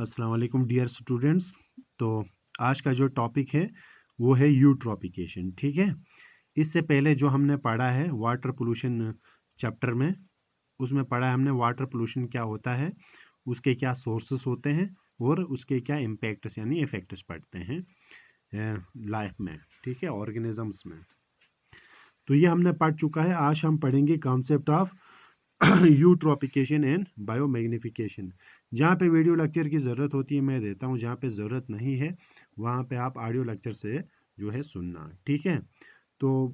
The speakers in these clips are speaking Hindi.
अस्सलाम वालेकुम डियर स्टूडेंट्स। तो आज का जो टॉपिक है वो है यूट्रॉपिकेशन। ठीक है, इससे पहले जो हमने पढ़ा है वाटर पोल्यूशन चैप्टर में, उसमें पढ़ा है हमने वाटर पोल्यूशन क्या होता है, उसके क्या सोर्सेस होते हैं और उसके क्या इम्पैक्ट्स यानी इफेक्ट्स पड़ते हैं लाइफ में, ठीक है, ऑर्गेनिजम्स में। तो ये हमने पढ़ चुका है। आज हम पढ़ेंगे कॉन्सेप्ट ऑफ यूट्रॉपिकेशन एंड बायोमैग्निफिकेशन। जहाँ पे वीडियो लेक्चर की ज़रूरत होती है मैं देता हूँ, जहाँ पे ज़रूरत नहीं है वहाँ पे आप ऑडियो लेक्चर से जो है सुनना। ठीक है, तो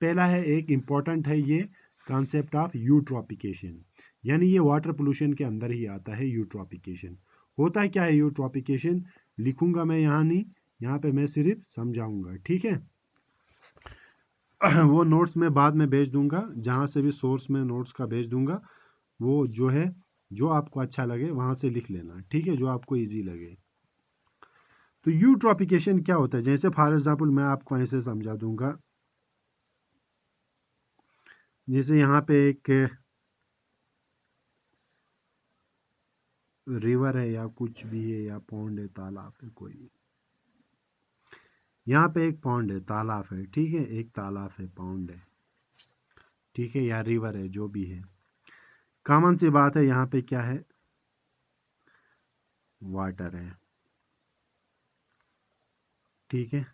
पहला है, एक इम्पॉर्टेंट है ये कॉन्सेप्ट ऑफ यूट्रॉपिकेशन, यानी ये वाटर पोल्यूशन के अंदर ही आता है। यूट्रॉपिकेशन होता है क्या है? यूट्रॉपिकेशन लिखूंगा मैं यहाँ नहीं, यहाँ पे मैं सिर्फ समझाऊंगा। ठीक है, वो नोट्स में बाद में भेज दूंगा, जहाँ से भी सोर्स में नोट्स का भेज दूंगा, वो जो है जो आपको अच्छा लगे वहाँ से लिख लेना। ठीक है, जो आपको इजी लगे। तो यूट्रॉपिकेशन क्या होता है? जैसे फॉर एग्जाम्पल मैं आपको ऐसे समझा दूंगा, जैसे यहाँ पे एक रिवर है या कुछ भी है या पॉन्ड है, तालाब है कोई, यहाँ पे एक पॉन्ड है, तालाब है, ठीक है, एक तालाब है, पॉन्ड है, ठीक है, या रिवर है, जो भी है। कॉमन सी बात है, यहाँ पे क्या है? वाटर है, ठीक है,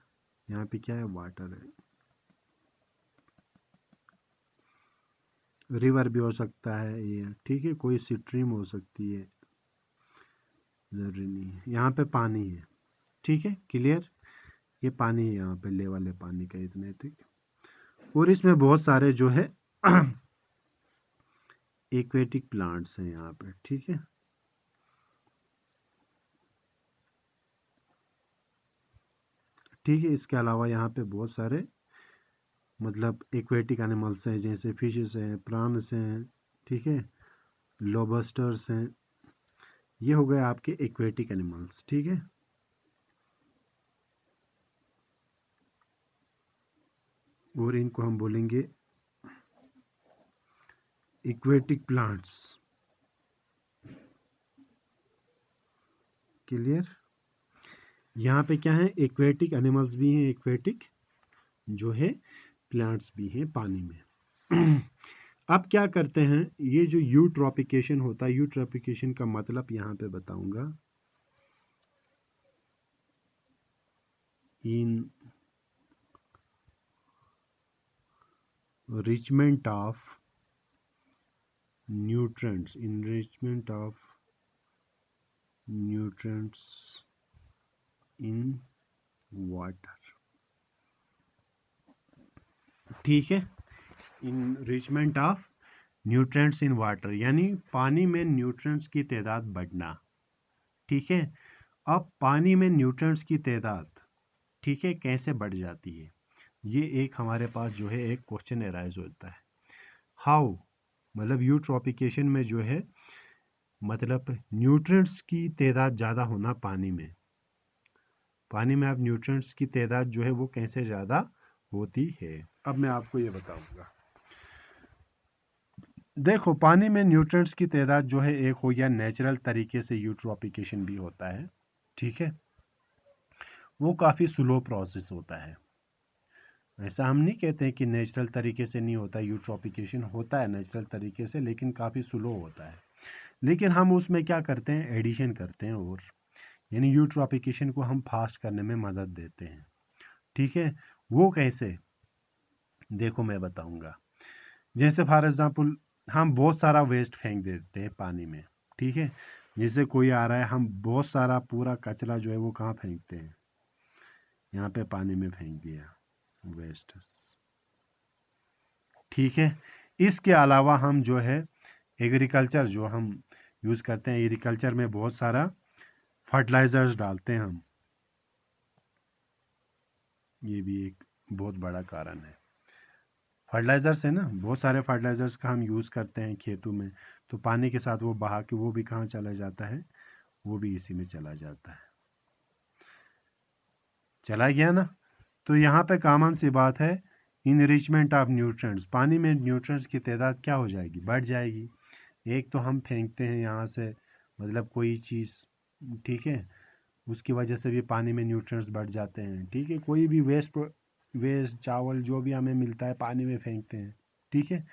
यहाँ पे क्या है? वाटर है। रिवर भी हो सकता है ये, ठीक है, कोई स्ट्रीम हो सकती है, जरूरी नहीं है। यहाँ पे पानी है, ठीक है, क्लियर, ये पानी है, यहाँ पे लेवल है पानी का इतने तक। और इसमें बहुत सारे जो है एक्वेटिक प्लांट्स हैं यहाँ पे, ठीक है। ठीक है, इसके अलावा यहाँ पे बहुत सारे मतलब एक्वेटिक एनिमल्स हैं, जैसे फिशेस हैं, प्रॉन्स हैं, ठीक है, लॉबस्टर्स हैं। ये हो गए आपके एक्वेटिक एनिमल्स, ठीक है। और इनको हम बोलेंगे एक्वेटिक प्लांट्स, क्लियर। यहाँ पे क्या है? एक्वेटिक एनिमल्स भी हैं, एक्वेटिक जो है प्लांट्स भी हैं पानी में। अब क्या करते हैं, ये जो यूट्रॉपिकेशन होता है, यूट्रॉपिकेशन का मतलब यहाँ पे बताऊंगा। enrichment of nutrients, enrichment of nutrients in water, ठीक है, enrichment of nutrients in water यानी पानी में न्यूट्रिएंट्स की तादाद बढ़ना। ठीक है, अब पानी में न्यूट्रिएंट्स की तादाद, ठीक है, कैसे बढ़ जाती है, ये एक हमारे पास जो है एक क्वेश्चन अराइज होता है। हाउ, मतलब यूट्रॉपिकेशन में जो है मतलब न्यूट्रिएंट्स की तादाद ज़्यादा होना पानी में, पानी में अब न्यूट्रिएंट्स की तादाद जो है वो कैसे ज़्यादा होती है, अब मैं आपको ये बताऊंगा। देखो, पानी में न्यूट्रिएंट्स की तादाद जो है, एक हो गया नेचुरल तरीके से यूट्रॉपिकेशन भी होता है, ठीक है, वो काफ़ी स्लो प्रोसेस होता है। ऐसा हम नहीं कहते हैं कि नेचुरल तरीके से नहीं होता, यूट्रॉपिकेशन होता है नेचुरल तरीके से, लेकिन काफ़ी स्लो होता है। लेकिन हम उसमें क्या करते हैं? एडिशन करते हैं, और यानी यूट्रॉपिकेशन को हम फास्ट करने में मदद देते हैं, ठीक है। वो कैसे? देखो मैं बताऊंगा। जैसे फॉर एग्जांपल हम बहुत सारा वेस्ट फेंक देते हैं पानी में, ठीक है, जैसे कोई आ रहा है, हम बहुत सारा पूरा कचरा जो है वो कहाँ फेंकते हैं? यहाँ पे पानी में फेंक दिया, वेस्ट, ठीक है। इसके अलावा हम जो है एग्रीकल्चर जो हम यूज़ करते हैं, एग्रीकल्चर में बहुत सारा फर्टिलाइजर्स डालते हैं हम, ये भी एक बहुत बड़ा कारण है। फर्टिलाइजर्स है ना, बहुत सारे फर्टिलाइजर्स का हम यूज़ करते हैं खेतों में, तो पानी के साथ वो बहा के वो भी कहाँ चला जाता है? वो भी इसी में चला जाता है, चला गया ना। तो यहाँ पे कॉमन सी बात है, इनरिचमेंट ऑफ न्यूट्रिएंट्स, पानी में न्यूट्रिएंट्स की तादाद क्या हो जाएगी? बढ़ जाएगी। एक तो हम फेंकते हैं यहाँ से, मतलब कोई चीज़ ठीक है, उसकी वजह से भी पानी में न्यूट्रिएंट्स बढ़ जाते हैं। ठीक है, कोई भी वेस्ट चावल जो भी हमें मिलता है पानी में फेंकते हैं। ठीक है,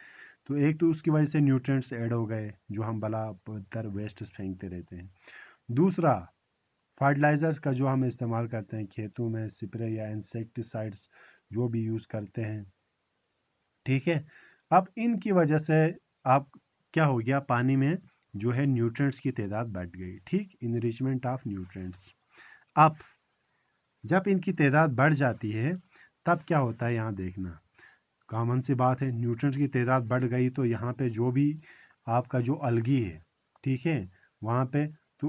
तो एक तो उसकी वजह से न्यूट्रिएंट्स ऐड हो गए जो हम बला पत्थर वेस्ट फेंकते रहते हैं। दूसरा, फर्टिलाइजर्स का जो हम इस्तेमाल करते हैं खेतों में, स्प्रे या इंसेक्टिसाइड्स जो भी यूज़ करते हैं। ठीक है, अब इनकी वजह से आप क्या हो गया, पानी में जो है न्यूट्रिएंट्स की तादाद बढ़ गई। ठीक, इनरिचमेंट ऑफ न्यूट्रिएंट्स। अब जब इनकी तादाद बढ़ जाती है तब क्या होता है, यहाँ देखना कॉमन सी बात है, न्यूट्रिएंट्स की तादाद बढ़ गई तो यहाँ पे जो भी आपका जो अलगी है, ठीक है, वहाँ पे तो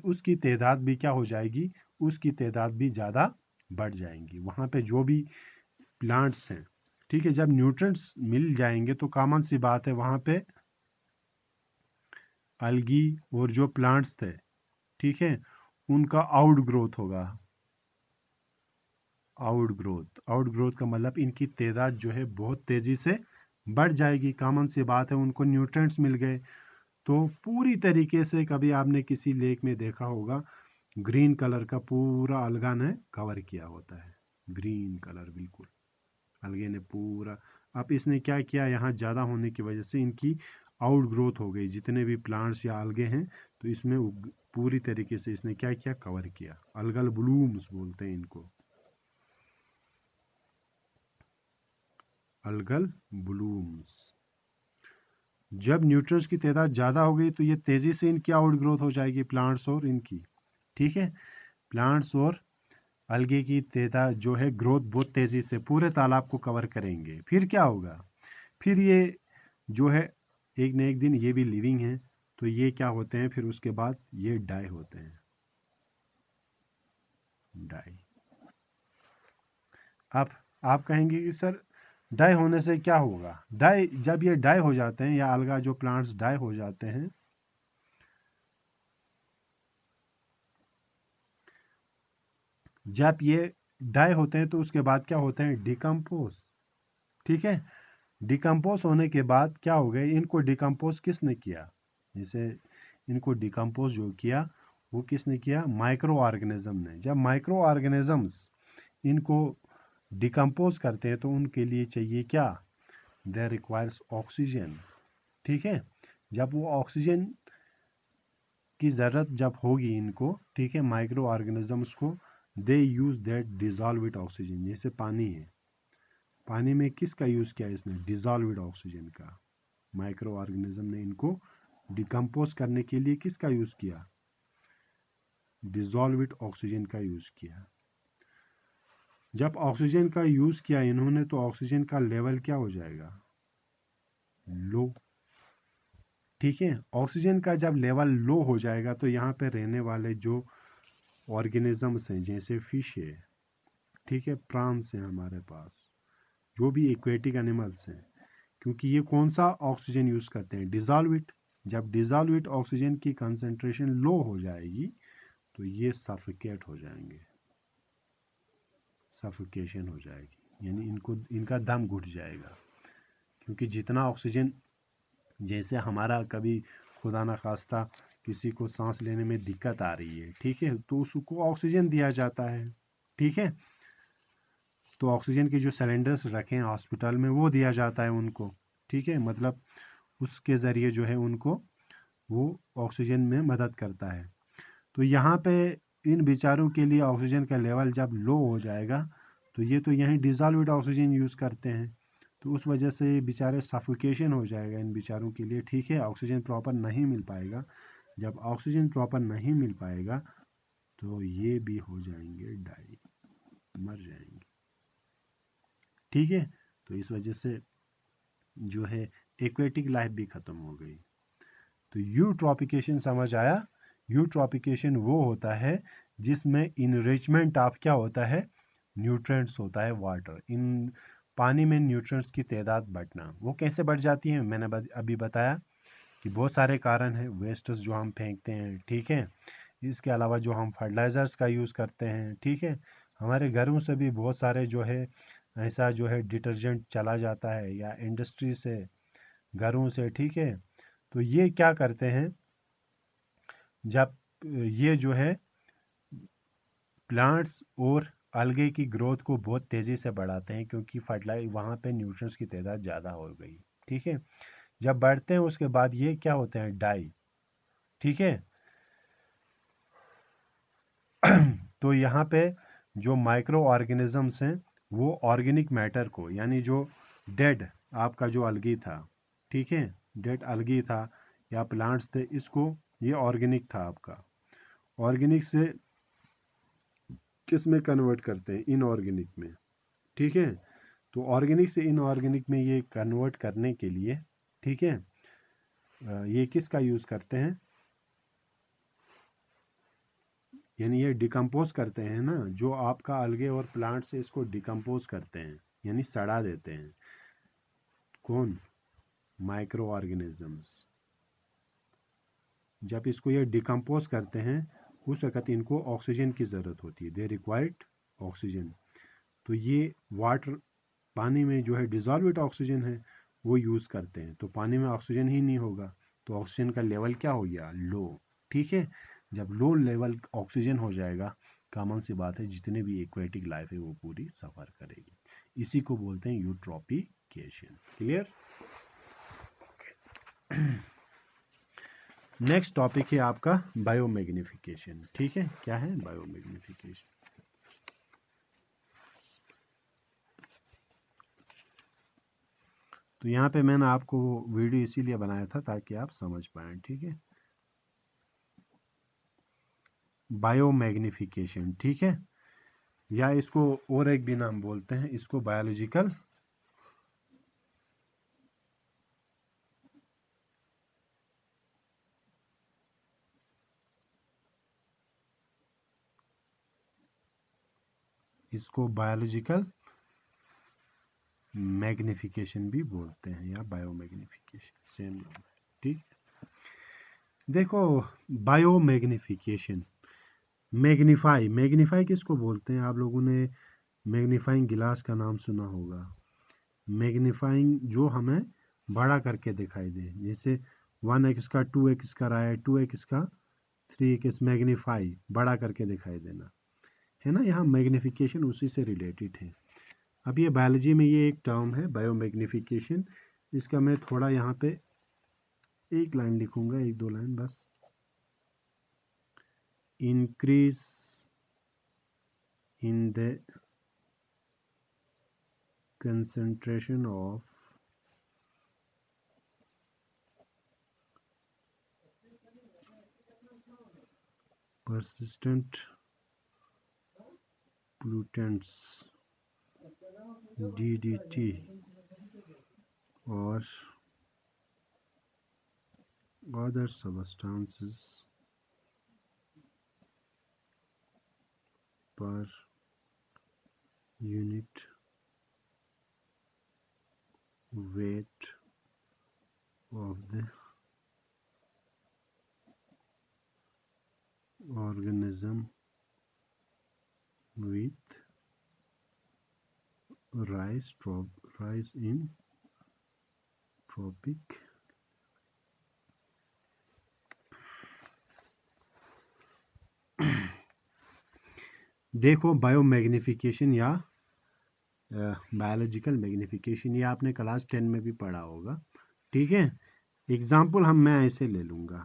उसकी तादाद भी क्या हो जाएगी, उसकी तादाद भी ज़्यादा बढ़ जाएंगी। वहाँ पे जो भी प्लांट्स हैं, ठीक है, जब न्यूट्रिएंट्स मिल जाएंगे तो कॉमन सी बात है वहाँ पे अलगी और जो प्लांट्स थे, ठीक है, उनका आउट ग्रोथ होगा। आउट ग्रोथ का मतलब इनकी तादाद जो है बहुत तेज़ी से बढ़ जाएगी। कॉमन सी बात है, उनको न्यूट्रिएंट्स मिल गए तो पूरी तरीके से, कभी आपने किसी लेक में देखा होगा ग्रीन कलर का पूरा अलगा ने कवर किया होता है, ग्रीन कलर बिल्कुल अलगे ने पूरा। अब इसने क्या किया, यहाँ ज़्यादा होने की वजह से इनकी आउट ग्रोथ हो गई, जितने भी प्लांट्स या अलगे हैं तो इसमें पूरी तरीके से इसने क्या किया, कवर किया। अलगल ब्लूम्स बोलते हैं इनको, अलगल ब्लूम्स। जब न्यूट्रिएंट्स की तादाद ज़्यादा हो गई तो ये तेज़ी से इनकी आउट ग्रोथ हो जाएगी, प्लांट्स और इनकी। ठीक है, प्लांट्स और अलगे की तादाद जो है ग्रोथ बहुत तेज़ी से पूरे तालाब को कवर करेंगे। फिर क्या होगा, फिर ये जो है एक न एक दिन ये भी लिविंग है तो ये क्या होते हैं, फिर उसके बाद ये डाई होते हैं, डाई। अब आप कहेंगे कि सर डाई होने से क्या होगा, डाई जब ये डाई हो जाते हैं या अलगा जो प्लांट्स डाई हो जाते हैं, जब ये डाई होते हैं तो उसके बाद क्या होते हैं, डिकम्पोज। ठीक है, डिकम्पोज होने के बाद क्या हो गए, इनको डिकम्पोज किसने किया, जैसे इनको डिकम्पोज जो किया वो किसने किया, माइक्रो ऑर्गेनिज्म ने। जब माइक्रो ऑर्गेनिजम्स इनको डिकम्पोज करते हैं तो उनके लिए चाहिए क्या, दे रिक्वायर्स ऑक्सीजन। ठीक है, जब वो ऑक्सीजन की ज़रूरत जब होगी इनको, ठीक है, माइक्रो ऑर्गेनिजम्स को, दे यूज़ दैट डिजॉल्व्ड ऑक्सीजन। जैसे पानी है, पानी में किसका यूज़ किया इसने, डिजॉल्व्ड ऑक्सीजन का। माइक्रो ऑर्गेनिज्म ने इनको डिकम्पोज करने के लिए किसका यूज़ किया, डिजॉल्व्ड ऑक्सीजन का यूज़ किया। जब ऑक्सीजन का यूज़ किया इन्होंने तो ऑक्सीजन का लेवल क्या हो जाएगा, लो। ठीक है, ऑक्सीजन का जब लेवल लो हो जाएगा तो यहाँ पे रहने वाले जो ऑर्गेनिजम्स हैं, जैसे फिश है, ठीक है, प्रांस हैं हमारे पास, जो भी एक्वेटिक एनिमल्स हैं, क्योंकि ये कौन सा ऑक्सीजन यूज़ करते हैं, डिजॉल्व्ड। जब डिजॉल्व्ड ऑक्सीजन की कंसंट्रेशन लो हो जाएगी तो ये सफोकेट हो जाएंगे, सफोकेशन हो जाएगी, यानी इनको इनका दम घुट जाएगा। क्योंकि जितना ऑक्सीजन, जैसे हमारा कभी खुदा ना खास्ता किसी को सांस लेने में दिक्कत आ रही है, ठीक है, तो उसको ऑक्सीजन दिया जाता है। ठीक है, तो ऑक्सीजन के जो सिलेंडर्स रखे हैं हॉस्पिटल में वो दिया जाता है उनको। ठीक है, मतलब उसके ज़रिए जो है उनको वो ऑक्सीजन में मदद करता है। तो यहाँ पे इन बेचारों के लिए ऑक्सीजन का लेवल जब लो हो जाएगा तो ये तो यहीं डिजॉल्व्ड ऑक्सीजन यूज़ करते हैं, तो उस वजह से बेचारे सफोकेशन हो जाएगा इन बेचारों के लिए। ठीक है, ऑक्सीजन प्रॉपर नहीं मिल पाएगा। जब ऑक्सीजन प्रॉपर नहीं मिल पाएगा तो ये भी हो जाएंगे डाई, मर जाएंगे। ठीक है, तो इस वजह से जो है एक्वेटिक लाइफ भी ख़त्म हो गई। तो यूट्रॉपिकेशन समझ आया, यूट्रॉपिकेशन वो होता है जिसमें इनरिचमेंट ऑफ क्या होता है, न्यूट्रिएंट्स होता है, वाटर, इन पानी में न्यूट्रिएंट्स की तादाद बढ़ना। वो कैसे बढ़ जाती है, मैंने अभी बताया कि बहुत सारे कारण हैं, वेस्ट्स जो हम फेंकते हैं, ठीक है, इसके अलावा जो हम फर्टिलाइज़र्स का यूज़ करते हैं, ठीक है, हमारे घरों से भी बहुत सारे जो है ऐसा जो है डिटर्जेंट चला जाता है या इंडस्ट्री से, घरों से। ठीक है, तो ये क्या करते हैं, जब ये जो है प्लांट्स और अलगे की ग्रोथ को बहुत तेज़ी से बढ़ाते हैं, क्योंकि फर्टिलाइज वहाँ पे न्यूट्रिएंट्स की तादाद ज़्यादा हो गई। ठीक है, जब बढ़ते हैं उसके बाद ये क्या होते हैं, डाई। ठीक है तो यहाँ पे जो माइक्रो ऑर्गेनिजम्स हैं वो ऑर्गेनिक मैटर को, यानी जो डेड आपका जो अलगी था, ठीक है, डेड अलगी था या प्लांट्स थे, इसको, ये ऑर्गेनिक था आपका, ऑर्गेनिक से किस में कन्वर्ट करते हैं, इनऑर्गेनिक में। ठीक है, तो ऑर्गेनिक से इनऑर्गेनिक में ये कन्वर्ट करने के लिए, ठीक है, ये किसका यूज़ करते हैं, यानी ये डिकम्पोज करते हैं ना, जो आपका अलगे और प्लांट से इसको डिकम्पोज करते हैं, यानी सड़ा देते हैं। कौन, माइक्रो ऑर्गेनिजम्स। जब इसको ये डिकम्पोज करते हैं उस वक्त इनको ऑक्सीजन की ज़रूरत होती है, दे रिक्वायर्ड ऑक्सीजन। तो ये वाटर, पानी में जो है डिजॉल्व्ड ऑक्सीजन है वो यूज़ करते हैं, तो पानी में ऑक्सीजन ही नहीं होगा तो ऑक्सीजन का लेवल क्या हो गया, लो। ठीक है, जब लो लेवल ऑक्सीजन हो जाएगा, कॉमन सी बात है जितने भी एक्वेटिक लाइफ है वो पूरी सफ़र करेगी। इसी को बोलते हैं यूट्रॉपिकेशन। क्लियर। नेक्स्ट टॉपिक है आपका बायोमैग्निफिकेशन। ठीक है, क्या है बायोमैग्निफिकेशन। तो यहाँ पे मैंने आपको वीडियो इसीलिए बनाया था ताकि आप समझ पाएँ। ठीक है, बायोमैग्निफिकेशन, ठीक है, या इसको और एक भी नाम बोलते हैं, इसको बायोलॉजिकल इसको बायोलॉजिकल मैग्निफिकेशन भी बोलते हैं, या बायोमैग्निफिकेशन, सेम नाम है। ठीक, देखो, बायोमैग्निफिकेशन, मैग्नीफाई, मैग्नीफाई किसको बोलते हैं, आप लोगों ने मैग्नीफाइंग गिलास का नाम सुना होगा। मैग्नीफाइंग जो हमें बड़ा करके दिखाई दे, जैसे 1x का 2x का रहा है, 2x का 3x, मैग्नीफाई, बड़ा करके दिखाई देना, है ना। यहाँ मैग्निफिकेशन उसी से रिलेटेड है। अब ये बायोलॉजी में ये एक टर्म है बायोमैग्निफिकेशन। इसका मैं थोड़ा यहाँ पे एक लाइन लिखूंगा, एक दो लाइन बस। Increase in the concentration of persistent pollutants DDT or other substances per unit weight of the organism with rise in tropic देखो, बायोमैग्निफिकेशन या बायोलॉजिकल मैग्निफिकेशन ये आपने क्लास 10 में भी पढ़ा होगा। ठीक है, एग्जाम्पल मैं ऐसे ले लूँगा।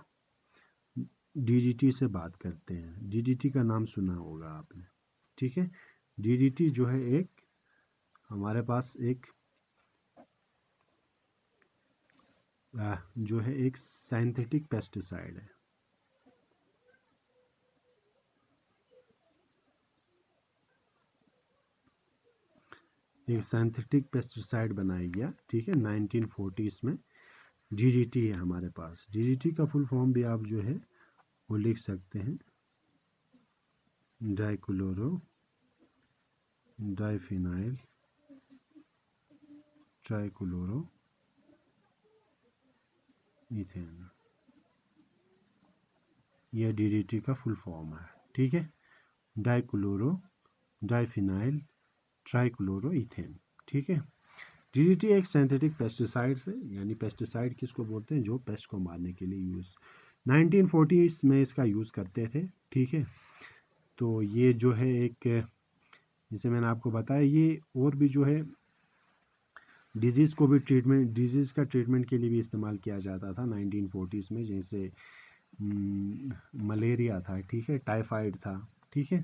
डीडीटी से बात करते हैं, डीडीटी का नाम सुना होगा आपने। ठीक है, डीडीटी जो है एक, हमारे पास एक जो है एक सिंथेटिक पेस्टिसाइड है। एक सिंथेटिक पेस्टिसाइड बनाया गया, ठीक है, 1940s में। डीडीटी है हमारे पास। डीडीटी का फुल फॉर्म भी आप जो है वो लिख सकते हैं, डाइक्लोरो डाइफिनाइल ट्राइक्लोरो ईथेन, यह डीडीटी का फुल फॉर्म है। ठीक है, डाइक्लोरो डाइफिनाइल ट्राइक्लोरो ईथेन। ठीक है, डीडीटी एक सिंथेटिक पेस्टिसाइड है, यानी पेस्टिसाइड किसको बोलते हैं, जो पेस्ट को मारने के लिए यूज़ 1940s में इसका यूज़ करते थे, ठीक है। तो ये जो है एक, जैसे मैंने आपको बताया, ये और भी जो है डिजीज़ को भी डिजीज़ का ट्रीटमेंट के लिए भी इस्तेमाल किया जाता था 1940s में, जैसे मलेरिया था, ठीक है, टाइफाइड था, ठीक है।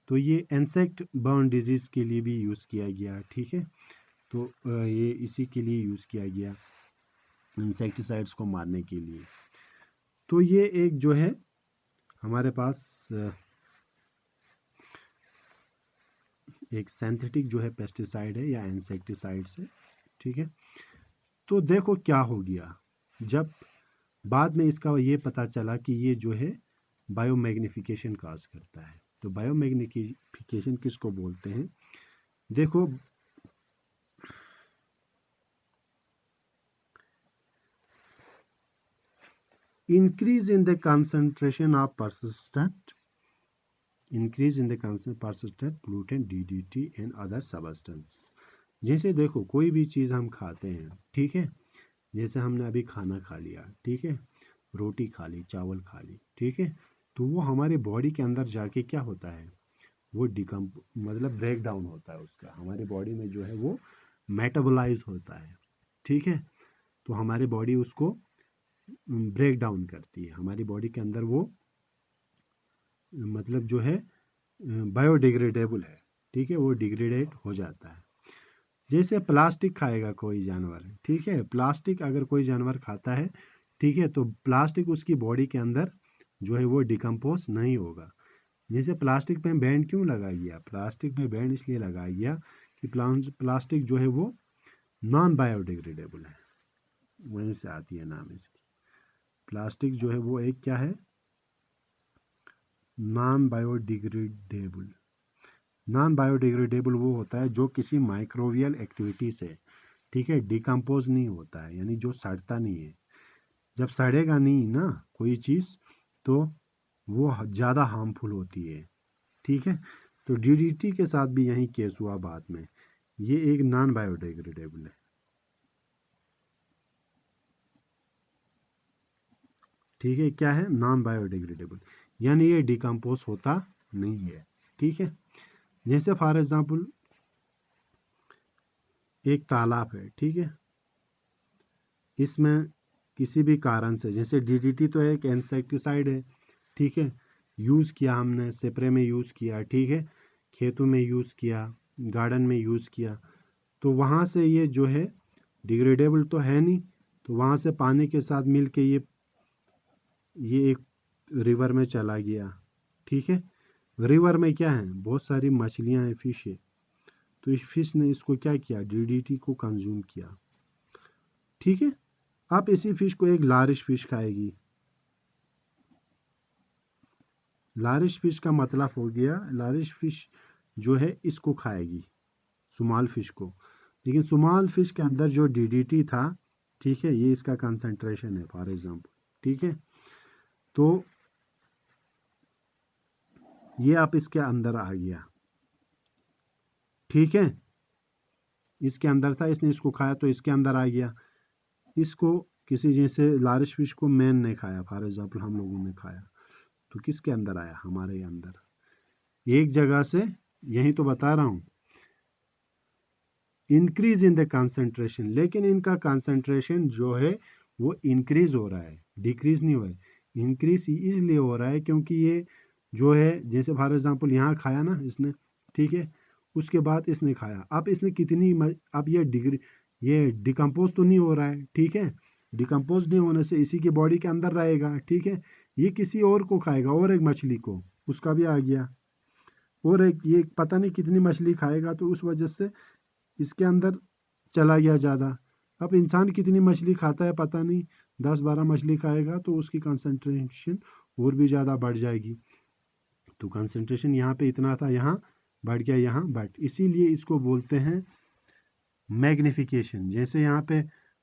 तो ये इंसेक्ट बर्न डिजीज़ के लिए भी यूज़ किया गया, ठीक है। तो ये इसी के लिए यूज़ किया गया, इंसेक्टिसाइड्स को मारने के लिए। तो ये एक जो है हमारे पास एक सिंथेटिक जो है पेस्टिसाइड है या इंसेक्टिसाइड्स है, ठीक है। तो देखो क्या हो गया, जब बाद में इसका ये पता चला कि ये जो है बायोमैग्निफिकेशन काज करता है। तो बायोमैग्निफिकेशन किसको बोलते हैं? देखो, increase in the concentration of persistent pollutant DDT and other substance। जैसे देखो, कोई भी चीज़ हम खाते हैं, ठीक है, जैसे हमने अभी खाना खा लिया, ठीक है, रोटी खा ली, चावल खा ली, ठीक है, तो वो हमारे बॉडी के अंदर जाके क्या होता है, वो मतलब ब्रेक डाउन होता है उसका, हमारे बॉडी में जो है वो मेटाबोलाइज होता है, ठीक है। तो हमारी बॉडी उसको ब्रेक डाउन करती है, हमारी बॉडी के अंदर वो मतलब जो है बायोडिग्रेडेबल है, ठीक है, वो डिग्रेडेट हो जाता है। जैसे प्लास्टिक खाएगा कोई जानवर, ठीक है, प्लास्टिक अगर कोई जानवर खाता है, ठीक है, तो प्लास्टिक उसकी बॉडी के अंदर जो है वो डिकम्पोज नहीं होगा। जैसे प्लास्टिक पे बैन क्यों लगाया गया? प्लास्टिक पे बैन इसलिए लगाया गया कि प्लास्टिक जो है वो नॉन बायोडिग्रेडेबल है, वहीं से आती है नाम इसकी। प्लास्टिक जो है वो एक क्या है, नॉन बायोडिग्रेडेबल। नॉन बायोडिग्रेडेबल वो होता है जो किसी माइक्रोबियल एक्टिविटी से, ठीक है, डिकम्पोज नहीं होता है, यानी जो सड़ता नहीं है। जब सड़ेगा नहीं ना कोई चीज़, तो वो ज़्यादा हार्मफुल होती है, ठीक है। तो डीडीटी के साथ भी यही केस हुआ बाद में, ये एक नॉन बायोडिग्रेडेबल है, ठीक है। क्या है? नॉन बायोडिग्रेडेबल, यानी ये डिकम्पोज होता नहीं है, ठीक है। जैसे फॉर एग्जांपल एक तालाब है, ठीक है, इसमें किसी भी कारण से, जैसे डीडीटी तो एक इंसेक्टिसाइड है, ठीक है, यूज़ किया हमने, स्प्रे में यूज़ किया, ठीक है, खेतों में यूज़ किया, गार्डन में यूज़ किया, तो वहाँ से ये जो है डिग्रेडेबल तो है नहीं, तो वहाँ से पानी के साथ मिल के ये एक रिवर में चला गया, ठीक है। रिवर में क्या है, बहुत सारी मछलियाँ हैं, फिश है, तो इस फिश ने इसको क्या किया, डीडीटी को कंज्यूम किया, ठीक है। अब इसी फिश को एक लारिश फिश खाएगी। लारिश फिश का मतलब हो गया, लारिश फिश जो है इसको खाएगी, स्मॉल फिश को। लेकिन स्मॉल फिश के अंदर जो डीडीटी था, ठीक है, ये इसका कंसंट्रेशन है फॉर एग्जांपल, ठीक है, तो ये आप इसके अंदर आ गया, ठीक है, इसके अंदर था, इसने इसको खाया तो इसके अंदर आ गया। इसको किसी, जैसे लारिश फिश को मैन ने खाया, फॉर एग्जांपल हम लोगों ने खाया, तो किसके अंदर आया? हमारे अंदर। एक जगह से, यही तो बता रहा हूँ, इंक्रीज इन द कंसंट्रेशन, लेकिन इनका कंसंट्रेशन जो है वो इंक्रीज हो रहा है, डिक्रीज नहीं हो रहा है। इंक्रीज इसलिए हो रहा है क्योंकि ये जो है, जैसे फॉर एग्जांपल यहाँ खाया ना इसने, ठीक है, उसके बाद इसने खाया, अब इसने अब ये डिकम्पोज तो नहीं हो रहा है, ठीक है, डिकम्पोज नहीं होने से इसी की बॉडी के अंदर रहेगा, ठीक है। ये किसी और को खाएगा, और एक मछली को, उसका भी आ गया, और एक ये पता नहीं कितनी मछली खाएगा, तो उस वजह से इसके अंदर चला गया ज़्यादा। अब इंसान कितनी मछली खाता है पता नहीं, 10-12 मछली खाएगा तो उसकी कंसंट्रेशन और भी ज़्यादा बढ़ जाएगी। तो कंसंट्रेशन यहाँ पे इतना था, यहाँ बढ़ गया, यहाँ बढ़, इसीलिए इसको बोलते हैं मैग्निफिकेशन। जैसे यहाँ पे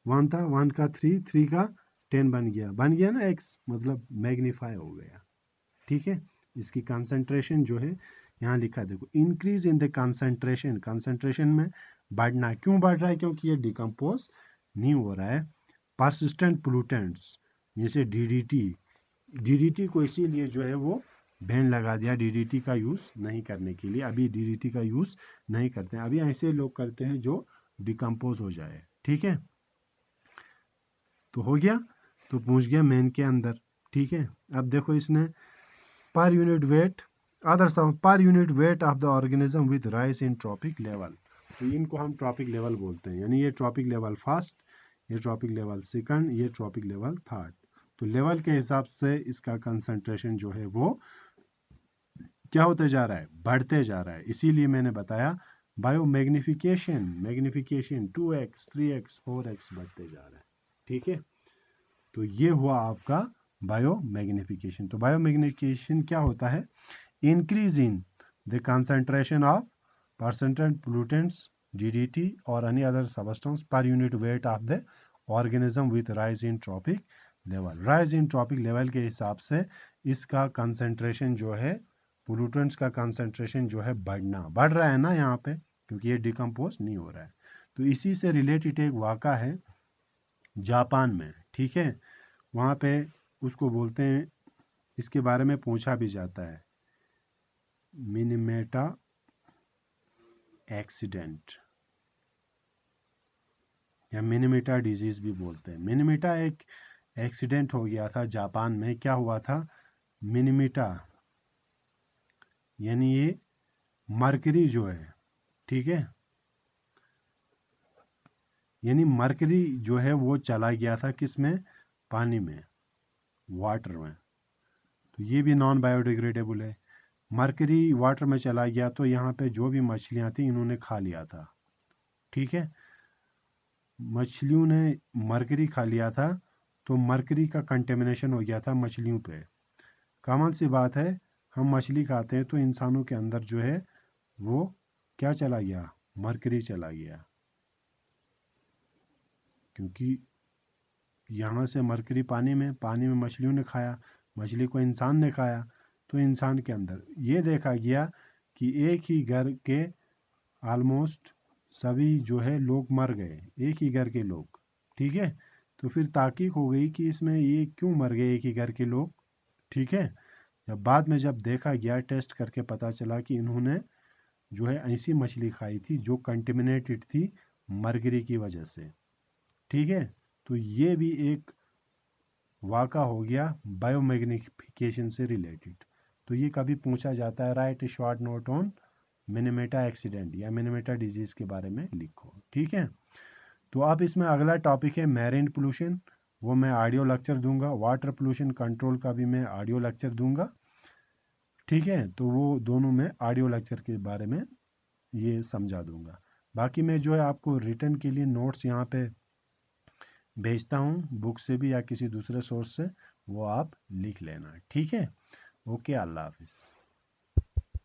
1 था, 1 का 3, 3 का 10 बन गया ना x, मतलब मैग्नीफाई हो गया, ठीक है। इसकी कंसंट्रेशन जो है यहाँ लिखा है, देखो, increase in the concentration, concentration में बढ़ना। क्यों बढ़ रहा है? क्योंकि ये डिकम्पोज नहीं हो रहा है। परसिस्टेंट पोल्यूटेंट्स जैसे डीडीटी, डीडीटी को इसीलिए जो है वो बैन लगा दिया, डीडीटी का यूज़ नहीं करने के लिए। अभी डीडीटी का यूज़ नहीं करते हैं, अभी ऐसे लोग करते हैं जो डिकम्पोज हो जाए। ठीक है, तो हो गया, तो पहुंच गया मेन के अंदर। ठीक है, अब देखो इसने पर unit wait other sum per unit weight of the organism with rise in trophic level. तो इनको हम ट्रॉपिक लेवल बोलते हैं, यानी ये ट्रॉपिक लेवल फर्स्ट, ये ट्रॉपिक लेवल सेकंड, ये ट्रॉपिक लेवल थर्ड। तो लेवल के हिसाब से इसका कंसंट्रेशन जो है वो क्या होते जा रहा है, बढ़ते जा रहा है। इसीलिए मैंने बताया bio magnification, magnification 2x 3x 4x बढ़ते जा रहा है। ठीक है, तो ये हुआ आपका बायो मैग्निफिकेशन। तो बायो मैग्निफिकेशन क्या होता है, increase in the concentration of percentage pollutants DDT और any other substance per unit weight of the organism with rise in trophic level. Rise in trophic level के हिसाब से इसका कंसंट्रेशन जो है, पोल्यूटेंट्स का कंसंट्रेशन जो है बढ़ रहा है ना यहाँ पे, क्योंकि ये डिकम्पोज नहीं हो रहा है। तो इसी से रिलेटेड एक वाक़ा है जापान में। ठीक है, वहाँ पे उसको बोलते हैं, इसके बारे में पूछा भी जाता है, मिनीमेटा एक्सीडेंट या मिनीमेटा डिजीज भी बोलते हैं। मिनीमेटा एक एक्सीडेंट हो गया था जापान में। क्या हुआ था, मिनीमेटा यानी ये मरकरी जो है, ठीक है, यानी मरकरी जो है वो चला गया था किस में, पानी में, वाटर में। तो ये भी नॉन बायोडिग्रेडेबल है। मरकरी वाटर में चला गया तो यहाँ पे जो भी मछलियाँ थी इन्होंने खा लिया था। ठीक है, मछलियों ने मरकरी खा लिया था, तो मरकरी का कंटेमिनेशन हो गया था मछलियों पे। कॉमन सी बात है, हम मछली खाते हैं तो इंसानों के अंदर जो है वो क्या चला गया, मरकरी चला गया, क्योंकि यहाँ से मरकरी पानी में मछलियों ने खाया, मछली को इंसान ने खाया, तो इंसान के अंदर ये देखा गया कि एक ही घर के ऑलमोस्ट सभी जो है लोग मर गए, एक ही घर के लोग। ठीक है, तो फिर ताकीक हो गई कि इसमें ये क्यों मर गए एक ही घर के लोग। ठीक है, जब बाद में जब देखा गया, टेस्ट करके पता चला कि इन्होंने जो है ऐसी मछली खाई थी जो कंटेमिनेटेड थी मरकरी की वजह से। ठीक है, तो ये भी एक वाक़ा हो गया बायोमैग्निफिकेशन से रिलेटेड। तो ये कभी पूछा जाता है, write short note on Minamata accident या मिनीमेटा डिजीज़ के बारे में लिखो। ठीक है, तो अब इसमें अगला टॉपिक है मैरीन पोल्यूशन, वो मैं ऑडियो लेक्चर दूंगा। वाटर पोल्यूशन कंट्रोल का भी मैं ऑडियो लेक्चर दूंगा। ठीक है, तो वो दोनों मैं ऑडियो लेक्चर के बारे में ये समझा दूंगा। बाकी मैं जो है आपको रिटर्न के लिए नोट्स यहाँ पे भेजता हूँ, बुक से भी या किसी दूसरे सोर्स से, वो आप लिख लेना। ठीक है, ओके, अल्लाह हाफिज़।